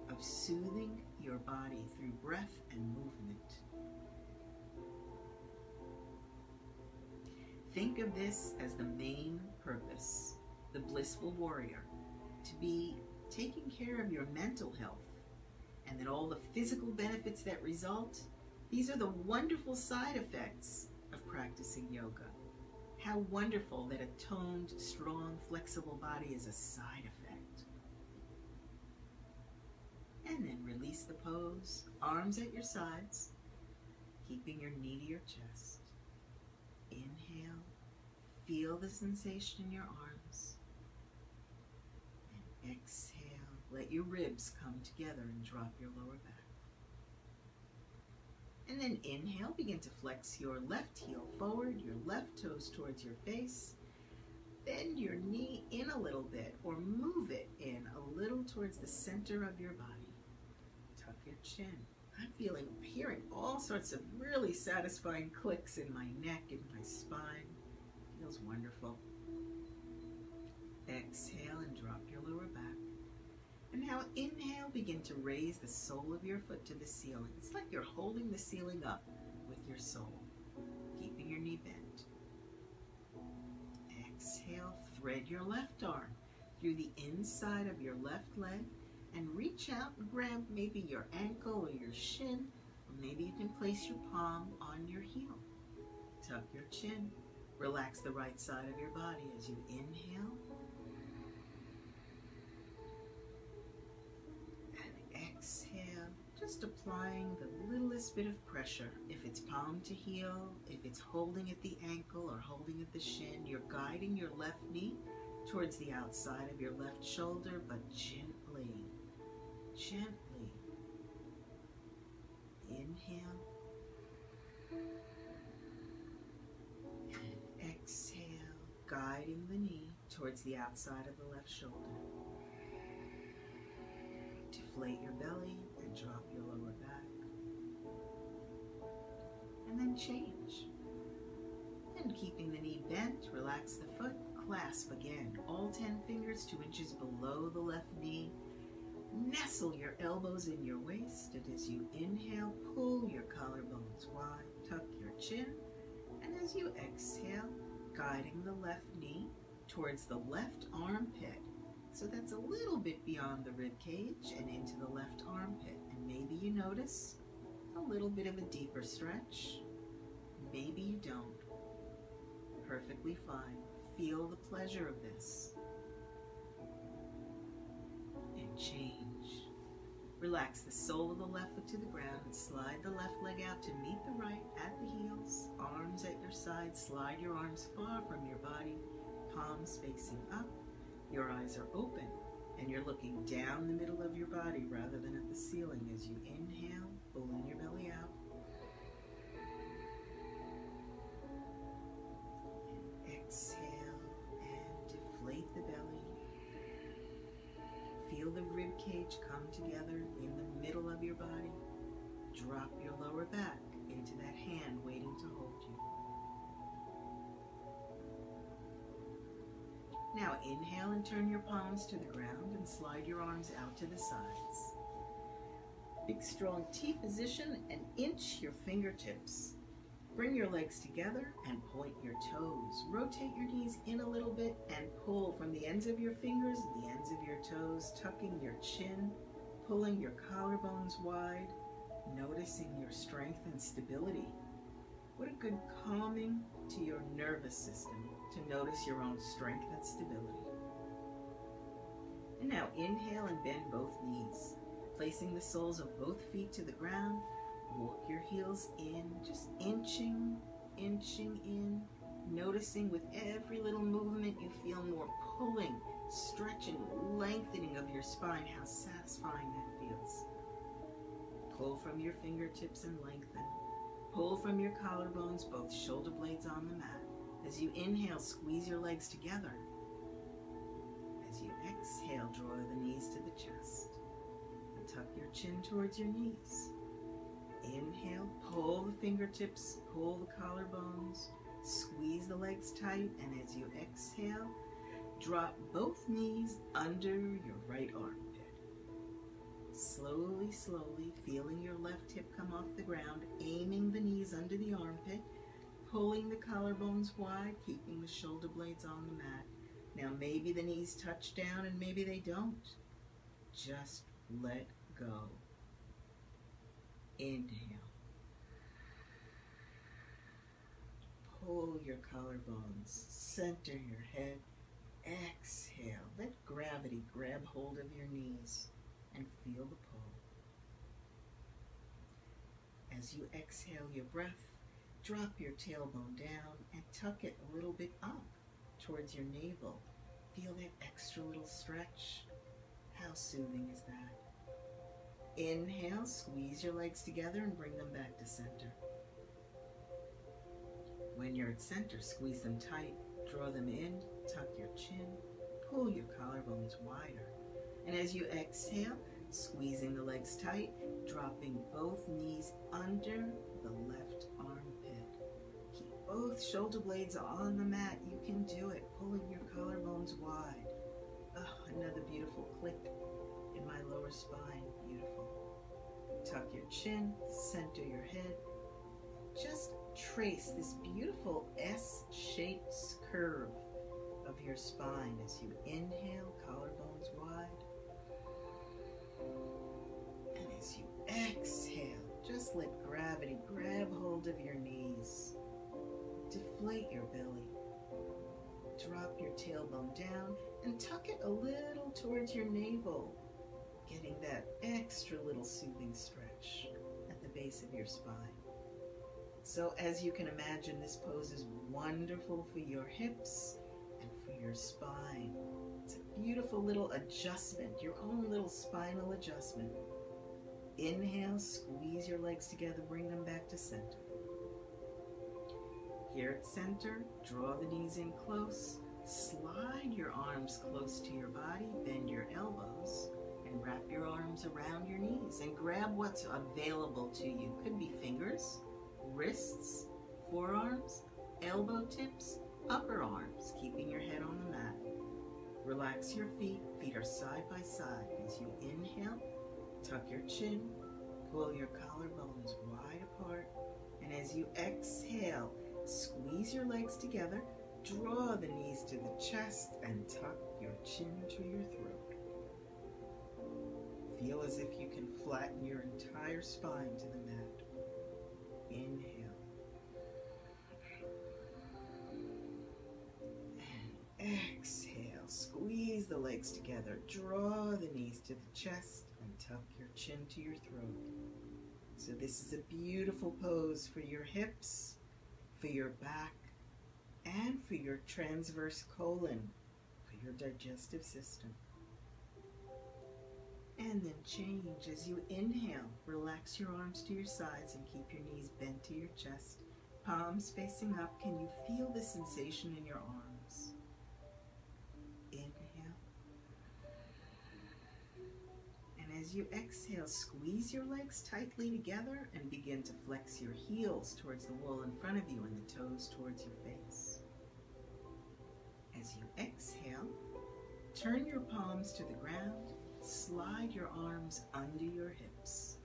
of soothing your body through breath and movement. Think of this as the main purpose, the blissful warrior, to be taking care of your mental health, and then all the physical benefits that result. These are the wonderful side effects of practicing yoga. How wonderful that a toned, strong, flexible body is a side effect. And then release the pose, arms at your sides, keeping your knee to your chest. Inhale, feel the sensation in your arms. And exhale, let your ribs come together and drop your lower back. And then inhale, begin to flex your left heel forward, your left toes towards your face. Bend your knee in a little bit, or move it in a little towards the center of your body. Tuck your chin. I'm hearing all sorts of really satisfying clicks in my neck and my spine. Feels wonderful. Exhale and drop your lower back. And now inhale, begin to raise the sole of your foot to the ceiling. It's like you're holding the ceiling up with your sole, keeping your knee bent. Exhale, thread your left arm through the inside of your left leg and reach out and grab maybe your ankle or your shin, or maybe you can place your palm on your heel. Tuck your chin. Relax the right side of your body as you inhale. And exhale, just applying the littlest bit of pressure. If it's palm to heel, if it's holding at the ankle or holding at the shin, you're guiding your left knee towards the outside of your left shoulder, but gently. Gently. Inhale. And exhale, guiding the knee towards the outside of the left shoulder. Deflate your belly and drop your lower back. And then change. And keeping the knee bent, relax the foot, clasp again. All 10 fingers 2 inches below the left knee. Nestle your elbows in your waist, and as you inhale, pull your collarbones wide, tuck your chin, and as you exhale, guiding the left knee towards the left armpit. So that's a little bit beyond the rib cage and into the left armpit. And maybe you notice a little bit of a deeper stretch. Maybe you don't. Perfectly fine. Feel the pleasure of this. And change. Relax the sole of the left foot to the ground and slide the left leg out to meet the right at the heels. Arms at your side. Slide your arms far from your body. Palms facing up. Your eyes are open and you're looking down the middle of your body rather than at the ceiling as you inhale, pulling your belly out. And exhale and deflate the belly. Feel the rib cage come together in the middle of your body. Drop your lower back into that hand waiting to hold you. Now inhale and turn your palms to the ground and slide your arms out to the sides. Big strong T position and inch your fingertips. Bring your legs together and point your toes. Rotate your knees in a little bit and pull from the ends of your fingers and the ends of your toes, tucking your chin, pulling your collarbones wide, noticing your strength and stability. What a good calming to your nervous system to notice your own strength and stability. And now inhale and bend both knees, placing the soles of both feet to the ground. Walk your heels in, just inching in, noticing with every little movement you feel more pulling, stretching, lengthening of your spine, how satisfying that feels. Pull from your fingertips and lengthen. Pull from your collarbones, both shoulder blades on the mat. As you inhale, squeeze your legs together. As you exhale, draw the knees to the chest. And tuck your chin towards your knees. Inhale, pull the fingertips, pull the collarbones, squeeze the legs tight, and as you exhale, drop both knees under your right armpit. Slowly, slowly, feeling your left hip come off the ground, aiming the knees under the armpit, pulling the collarbones wide, keeping the shoulder blades on the mat. Now maybe the knees touch down and maybe they don't. Just let go. Inhale. Pull your collarbones, center your head. Exhale. Let gravity grab hold of your knees and feel the pull. As you exhale your breath, drop your tailbone down and tuck it a little bit up towards your navel. Feel that extra little stretch. How soothing is that? Inhale, squeeze your legs together and bring them back to center. When you're at center, squeeze them tight, draw them in, tuck your chin, pull your collarbones wider. And as you exhale, squeezing the legs tight, dropping both knees under the left armpit. Keep both shoulder blades on the mat. You can do it. Pulling your collarbones wide. Oh, another beautiful click in my lower spine. Beautiful. Tuck your chin, center your head. Just trace this beautiful S-shaped curve of your spine as you inhale, collarbones wide. And as you exhale, just let gravity grab hold of your knees. Deflate your belly. Drop your tailbone down and tuck it a little towards your navel, getting that extra little soothing stretch at the base of your spine. So as you can imagine, this pose is wonderful for your hips and for your spine. It's a beautiful little adjustment, your own little spinal adjustment. Inhale, squeeze your legs together, bring them back to center. Here at center, draw the knees in close, slide your arms close to your body, bend your elbows, and wrap your arms around your knees and grab what's available to you. Could be fingers, wrists, forearms, elbow tips, upper arms, keeping your head on the mat. Relax your feet. Feet are side by side. As you inhale, tuck your chin, pull your collarbones wide apart, and as you exhale, squeeze your legs together, draw the knees to the chest, and tuck your chin to your throat. Feel as if you can flatten your entire spine to the mat. Inhale. And exhale. Squeeze the legs together. Draw the knees to the chest and tuck your chin to your throat. So this is a beautiful pose for your hips, for your back, and for your transverse colon, for your digestive system. And then change as you inhale. Relax your arms to your sides and keep your knees bent to your chest. Palms facing up. Can you feel the sensation in your arms? Inhale. And as you exhale, squeeze your legs tightly together and begin to flex your heels towards the wall in front of you and the toes towards your face. As you exhale, turn your palms to the ground. Slide your arms under your hips.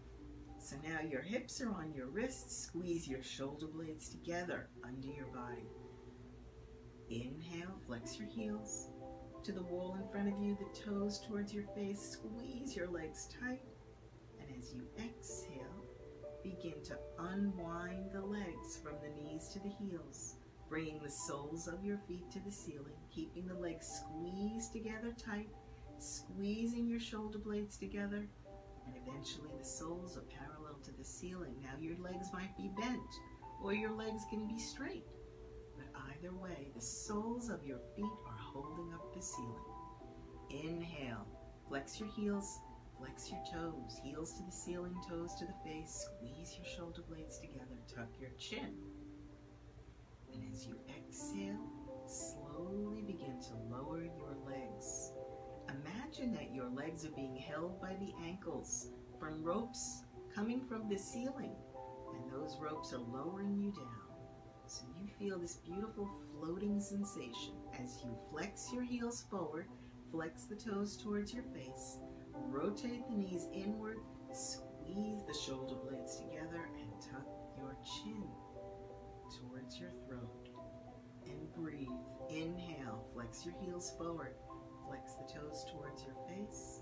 So now your hips are on your wrists. Squeeze your shoulder blades together under your body. Inhale, flex your heels to the wall in front of you, the toes towards your face. Squeeze your legs tight. And as you exhale, begin to unwind the legs from the knees to the heels, bringing the soles of your feet to the ceiling, keeping the legs squeezed together tight, squeezing your shoulder blades together, and eventually the soles are parallel to the ceiling. Now your legs might be bent, or your legs can be straight, but either way, the soles of your feet are holding up the ceiling. Inhale, flex your heels, Flex your toes, heels to the ceiling, toes to the face. Squeeze your shoulder blades together. Tuck your chin. And as you exhale, slowly begin to lower your legs. Imagine that your legs are being held by the ankles from ropes coming from the ceiling. And those ropes are lowering you down. So you feel this beautiful floating sensation as you flex your heels forward, flex the toes towards your face, rotate the knees inward, squeeze the shoulder blades together, and tuck your chin towards your throat. And breathe. Inhale, flex your heels forward, flex the toes towards your face.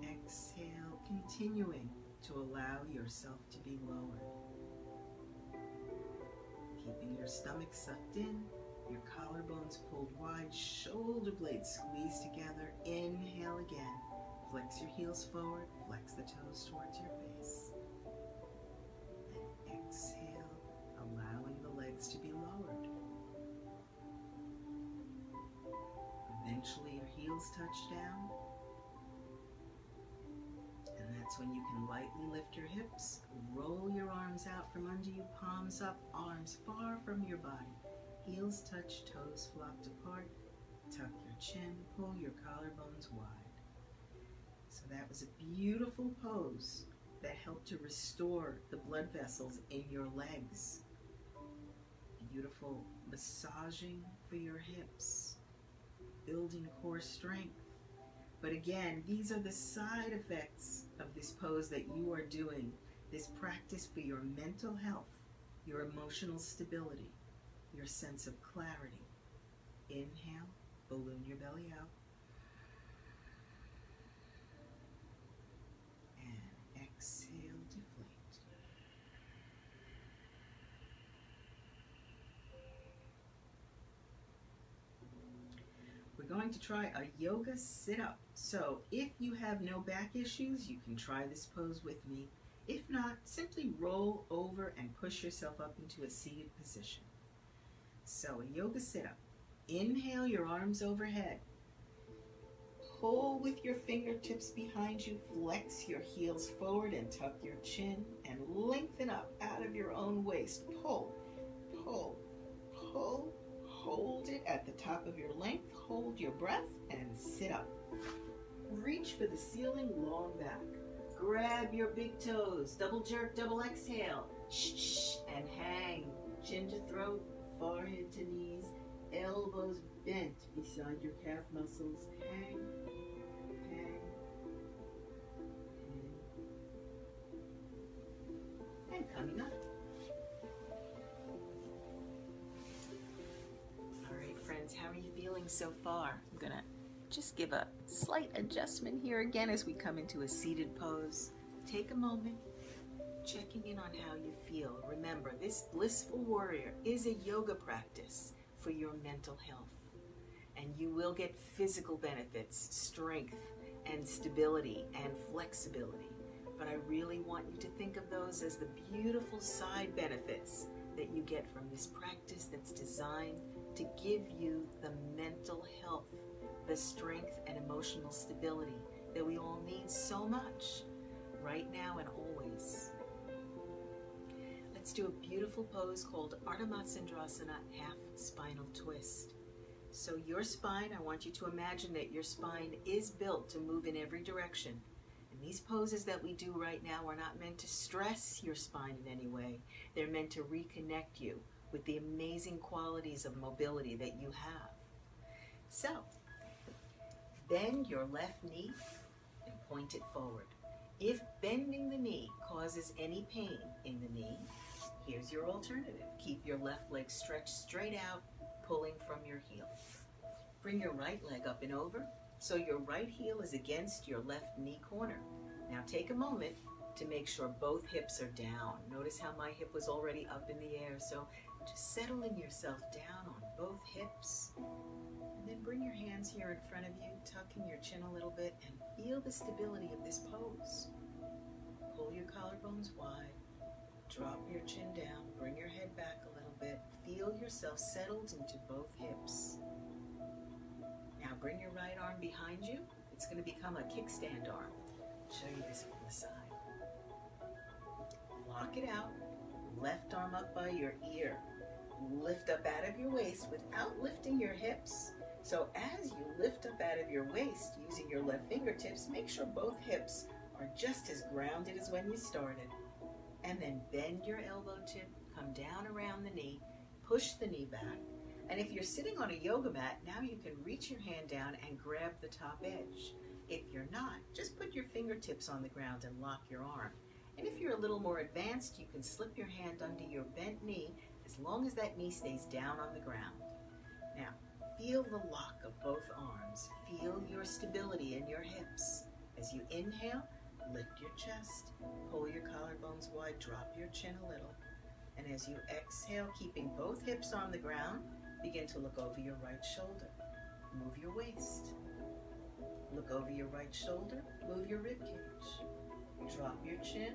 And exhale, continuing to allow yourself to be lowered. Keeping your stomach sucked in, your collarbones pulled wide, shoulder blades squeezed together. Inhale again. Flex your heels forward, flex the toes towards your face. And exhale, allowing the legs to be lowered. Eventually your heels touch down. And that's when you can lightly lift your hips, roll your arms out from under you, palms up, arms far from your body. Heels touch, toes flopped apart. Tuck your chin, pull your collarbones wide. So that was a beautiful pose that helped to restore the blood vessels in your legs. Beautiful massaging for your hips, building core strength. But again, these are the side effects of this pose that you are doing, this practice for your mental health, your emotional stability, your sense of clarity. Inhale, balloon your belly out. And exhale, deflate. We're going to try a yoga sit-up. So if you have no back issues, you can try this pose with me. If not, simply roll over and push yourself up into a seated position. So a yoga sit-up. Inhale your arms overhead. Pull with your fingertips behind you. Flex your heels forward and tuck your chin and lengthen up out of your own waist. Pull, pull, pull. Hold it at the top of your length. Hold your breath and sit up. Reach for the ceiling, long back. Grab your big toes. Double jerk, double exhale. Shh, and hang. Chin to throat, forehead to knees, elbows bent beside your calf muscles. Hang, hang, hang. And coming up. How are you feeling so far? I'm gonna just give a slight adjustment here again as we come into a seated pose. Take a moment, checking in on how you feel. Remember, this Blissful Warrior is a yoga practice for your mental health. And you will get physical benefits, strength and stability and flexibility. But I really want you to think of those as the beautiful side benefits that you get from this practice that's designed to give you the mental health, the strength and emotional stability that we all need so much, right now and always. Let's do a beautiful pose called Ardha Matsyendrasana, half spinal twist. So your spine, I want you to imagine that your spine is built to move in every direction. And these poses that we do right now are not meant to stress your spine in any way. They're meant to reconnect you with the amazing qualities of mobility that you have. So, bend your left knee and point it forward. If bending the knee causes any pain in the knee, here's your alternative. Keep your left leg stretched straight out, pulling from your heel. Bring your right leg up and over, so your right heel is against your left knee corner. Now take a moment to make sure both hips are down. Notice how my hip was already up in the air, so just settling yourself down on both hips. And then bring your hands here in front of you, tucking your chin a little bit, and feel the stability of this pose. Pull your collarbones wide, drop your chin down, bring your head back a little bit. Feel yourself settled into both hips. Now bring your right arm behind you. It's going to become a kickstand arm. I'll show you this from the side. Lock it out. Left arm up by your ear. Lift up out of your waist without lifting your hips. So as you lift up out of your waist using your left fingertips, make sure both hips are just as grounded as when you started. And then bend your elbow tip, come down around the knee, push the knee back. And if you're sitting on a yoga mat, now you can reach your hand down and grab the top edge. If you're not, just put your fingertips on the ground and lock your arm. And if you're a little more advanced, you can slip your hand under your bent knee as long as that knee stays down on the ground. Now, feel the lock of both arms. Feel your stability in your hips. As you inhale, lift your chest, pull your collarbones wide, drop your chin a little. And as you exhale, keeping both hips on the ground, begin to look over your right shoulder. Move your waist. Look over your right shoulder, move your rib cage. Drop your chin,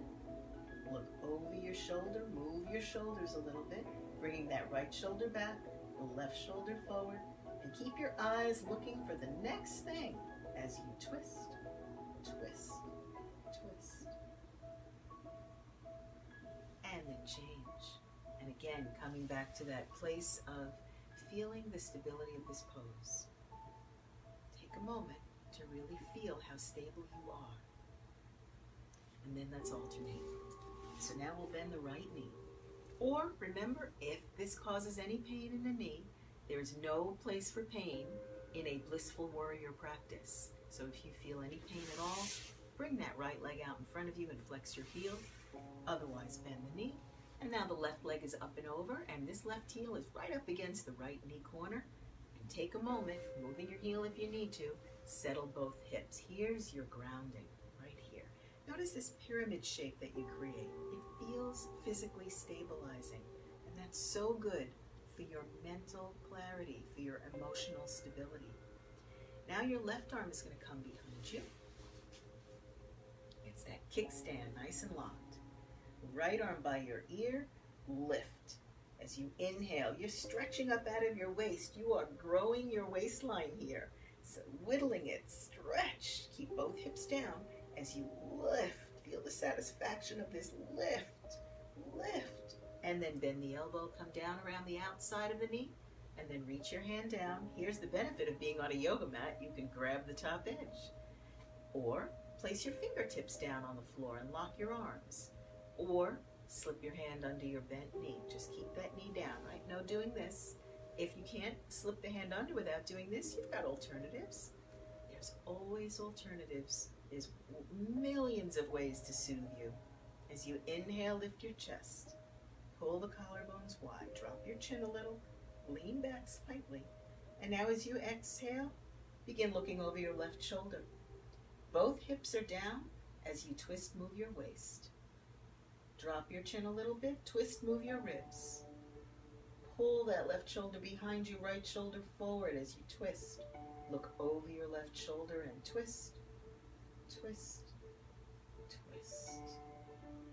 look over your shoulder, move your shoulders a little bit, bringing that right shoulder back, the left shoulder forward, and keep your eyes looking for the next thing as you twist, twist, twist. And then change. And again, coming back to that place of feeling the stability of this pose. Take a moment to really feel how stable you are. And then let's alternate. So now we'll bend the right knee. Or remember, if this causes any pain in the knee, there's no place for pain in a blissful warrior practice. So if you feel any pain at all, bring that right leg out in front of you and flex your heel. Otherwise, bend the knee. And now the left leg is up and over, and this left heel is right up against the right knee corner. And take a moment, moving your heel if you need to, settle both hips. Here's your grounding. Notice this pyramid shape that you create. It feels physically stabilizing, and that's so good for your mental clarity, for your emotional stability. Now your left arm is going to come behind you. It's that kickstand, nice and locked. Right arm by your ear, lift. As you inhale, you're stretching up out of your waist. You are growing your waistline here. So whittling it, stretch. Keep both hips down. As you lift, feel the satisfaction of this lift, lift. And then bend the elbow, come down around the outside of the knee, and then reach your hand down. Here's the benefit of being on a yoga mat. You can grab the top edge. Or place your fingertips down on the floor and lock your arms. Or slip your hand under your bent knee. Just keep that knee down, right? No doing this. If you can't slip the hand under without doing this, you've got alternatives. There's always alternatives. There's millions of ways to soothe you. As you inhale, lift your chest. Pull the collarbones wide. Drop your chin a little. Lean back slightly. And now as you exhale, begin looking over your left shoulder. Both hips are down. As you twist, move your waist. Drop your chin a little bit. Twist, move your ribs. Pull that left shoulder behind you, right shoulder forward as you twist. Look over your left shoulder and twist. Twist, twist.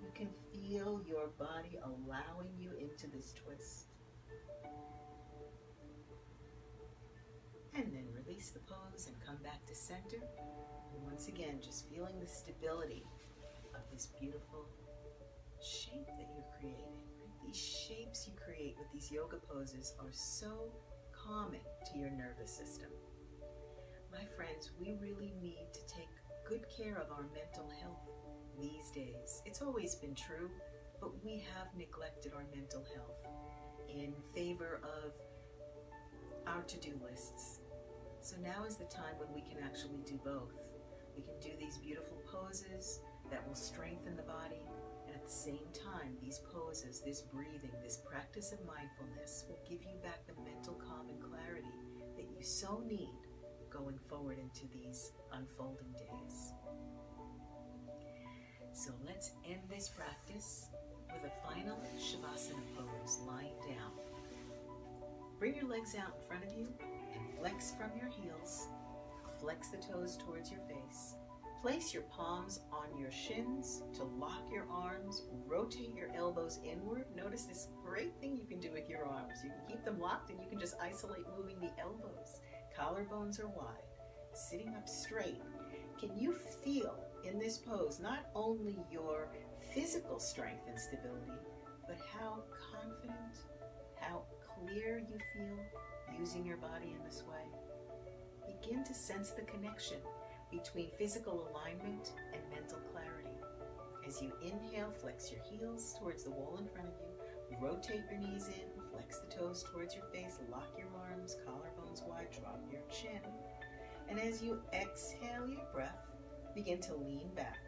You can feel your body allowing you into this twist. And then release the pose and come back to center. And once again, just feeling the stability of this beautiful shape that you're creating. These shapes you create with these yoga poses are so calming to your nervous system. My friends, we really need to take good care of our mental health these days. It's always been true, but we have neglected our mental health in favor of our to-do lists. So now is the time when we can actually do both. We can do these beautiful poses that will strengthen the body, and at the same time, these poses, this breathing, this practice of mindfulness will give you back the mental calm and clarity that you so need going forward into these unfolding days. So let's end this practice with a final Shavasana pose, lying down. Bring your legs out in front of you and flex from your heels. Flex the toes towards your face. Place your palms on your shins to lock your arms. Rotate your elbows inward. Notice this great thing you can do with your arms. You can keep them locked and you can just isolate moving the elbows. Collarbones are wide. sitting up straight. Can you feel in this pose not only your physical strength and stability, but how confident, how clear you feel using your body in this way? Begin to sense the connection between physical alignment and mental clarity. As you inhale, flex your heels towards the wall in front of you, rotate your knees in, flex the toes towards your face, lock your arms, collarbones wide, drop your chin. And as you exhale your breath, begin to lean back,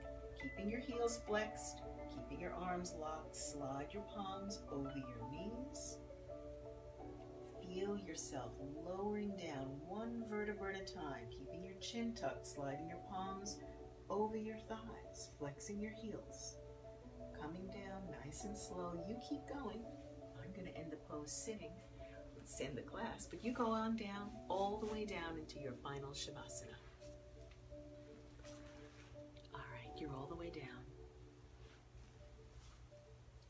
keeping your heels flexed, keeping your arms locked. Slide your palms over your knees. Feel yourself lowering down one vertebra at a time, keeping your chin tucked, sliding your palms over your thighs, flexing your heels. Coming down nice and slow. You keep going. I'm going to end the pose sitting. Let's end the class, but you go on down, all the way down into your final Shavasana. All right, you're all the way down.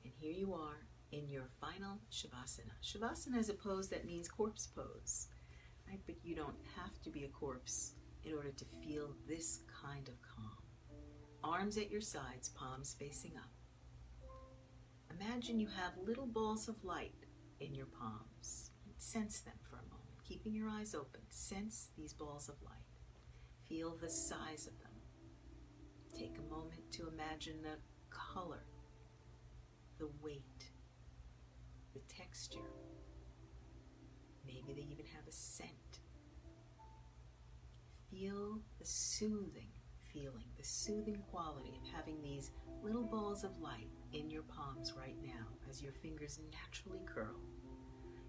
And here you are in your final Shavasana. Shavasana is a pose that means corpse pose, right? But you don't have to be a corpse in order to feel this kind of calm. Arms at your sides, palms facing up. Imagine you have little balls of light in your palms. Sense them for a moment, keeping your eyes open. Sense these balls of light. Feel the size of them. Take a moment to imagine the color, the weight, the texture. Maybe they even have a scent. Feel the soothing feeling, the soothing quality of having these little balls of light in your palms right now as your fingers naturally curl.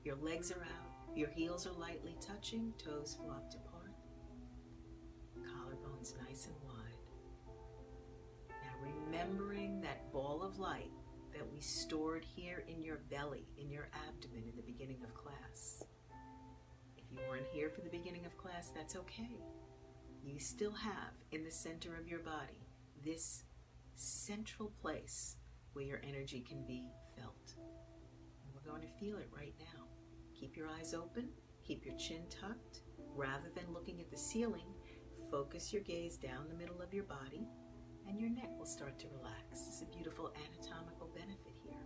Your legs are out, your heels are lightly touching, toes flopped apart, collarbones nice and wide. Now remembering that ball of light that we stored here in your belly, in your abdomen in the beginning of class. If you weren't here for the beginning of class, that's okay. You still have in the center of your body this central place where your energy can be felt. And we're going to feel it right now. Keep your eyes open, keep your chin tucked. Rather than looking at the ceiling, focus your gaze down the middle of your body, and your neck will start to relax. This is a beautiful anatomical benefit here.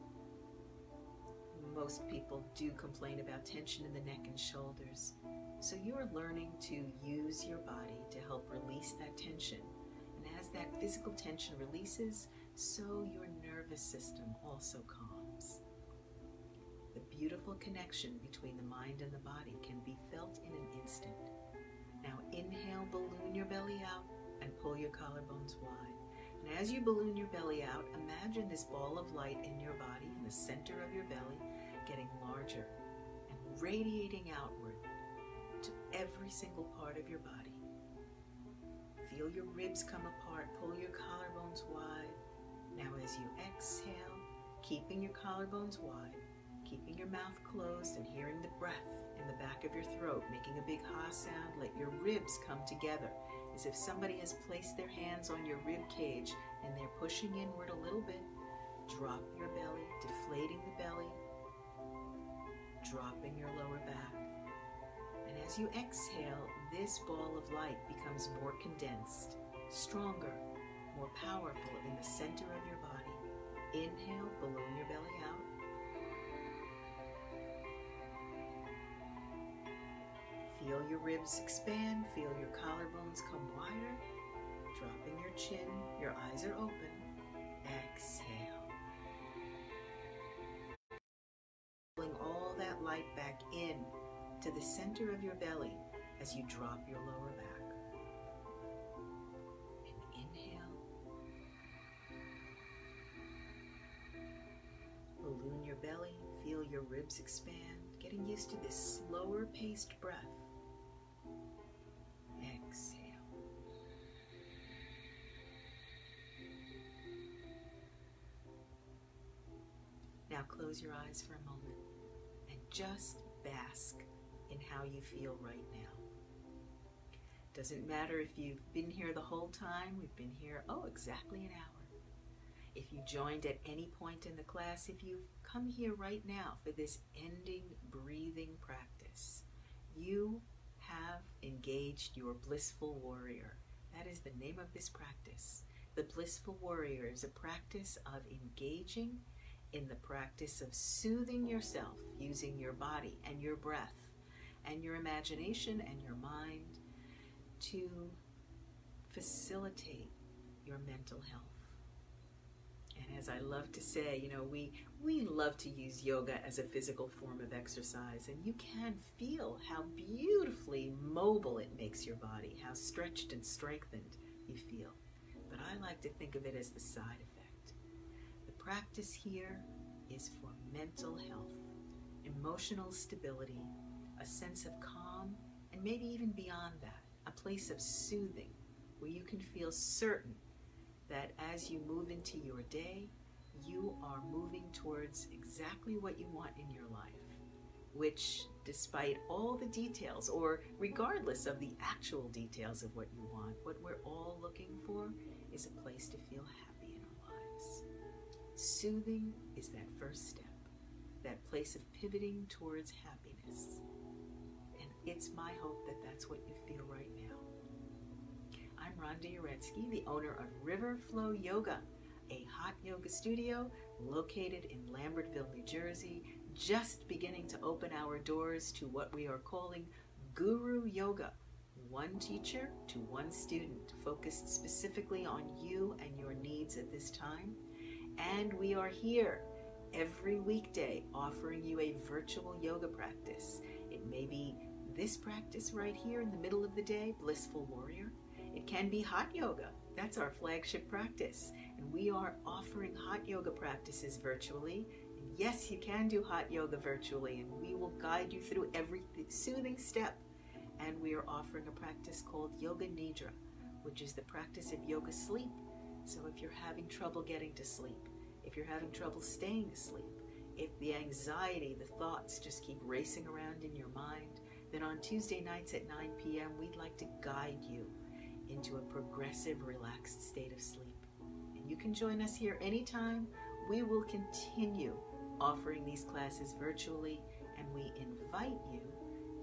Most people do complain about tension in the neck and shoulders, so you are learning to use your body to help release that tension. And as that physical tension releases, so your nervous system also calms. The beautiful connection between the mind and the body can be felt in an instant. Now inhale, balloon your belly out, and pull your collarbones wide. And as you balloon your belly out, imagine this ball of light in your body, in the center of your belly, getting larger and radiating outward to every single part of your body. Feel your ribs come apart, pull your collarbones wide. Now as you exhale, keeping your collarbones wide, keeping your mouth closed and hearing the breath in the back of your throat, making a big ha sound, let your ribs come together as if somebody has placed their hands on your rib cage and they're pushing inward a little bit. Drop your belly, deflating the belly, dropping your lower back. And as you exhale, this ball of light becomes more condensed, stronger, more powerful in the center of your body. Inhale, balloon your belly out. Feel your ribs expand, feel your collarbones come wider, dropping your chin, your eyes are open. Exhale. Pulling all that light back in to the center of your belly as you drop your lower back. And inhale. Balloon your belly, feel your ribs expand, getting used to this slower paced breath. Exhale. Now close your eyes for a moment and just bask in how you feel right now. Doesn't matter if you've been here the whole time. We've been here, exactly an hour. If you joined at any point in the class, if you've come here right now for this ending breathing practice, you have engaged your blissful warrior. That is the name of this practice. The blissful warrior is a practice of engaging in the practice of soothing yourself using your body and your breath and your imagination and your mind to facilitate your mental health. And as I love to say, we love to use yoga as a physical form of exercise, and you can feel how beautifully mobile it makes your body, how stretched and strengthened you feel. But I like to think of it as the side effect. The practice here is for mental health, emotional stability, a sense of calm, and maybe even beyond that, a place of soothing where you can feel certain that as you move into your day, you are moving towards exactly what you want in your life, which, despite all the details, or regardless of the actual details of what you want, what we're all looking for is a place to feel happy in our lives. Soothing is that first step, that place of pivoting towards happiness. And it's my hope that that's what you feel right now. I'm Rhonda Uretsky, the owner of Riverflow Yoga, a hot yoga studio located in Lambertville, New Jersey, just beginning to open our doors to what we are calling Guru Yoga, one teacher to one student, focused specifically on you and your needs at this time. And we are here every weekday offering you a virtual yoga practice. It may be this practice right here in the middle of the day, Blissful Warrior. It can be hot yoga. That's our flagship practice. And we are offering hot yoga practices virtually. And yes, you can do hot yoga virtually, and we will guide you through every soothing step. And we are offering a practice called Yoga Nidra, which is the practice of yoga sleep. So if you're having trouble getting to sleep, if you're having trouble staying asleep, if the anxiety, the thoughts just keep racing around in your mind, then on Tuesday nights at 9 p.m., we'd like to guide you into a progressive, relaxed state of sleep. And you can join us here anytime. We will continue offering these classes virtually, and we invite you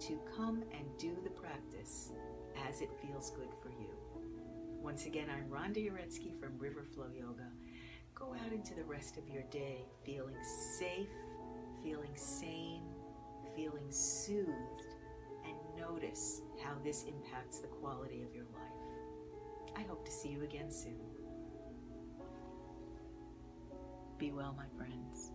to come and do the practice as it feels good for you. Once again, I'm Rhonda Uretsky from Riverflow Yoga. Go out into the rest of your day feeling safe, feeling sane, feeling soothed, and notice how this impacts the quality of your life. I hope to see you again soon. Be well, my friends.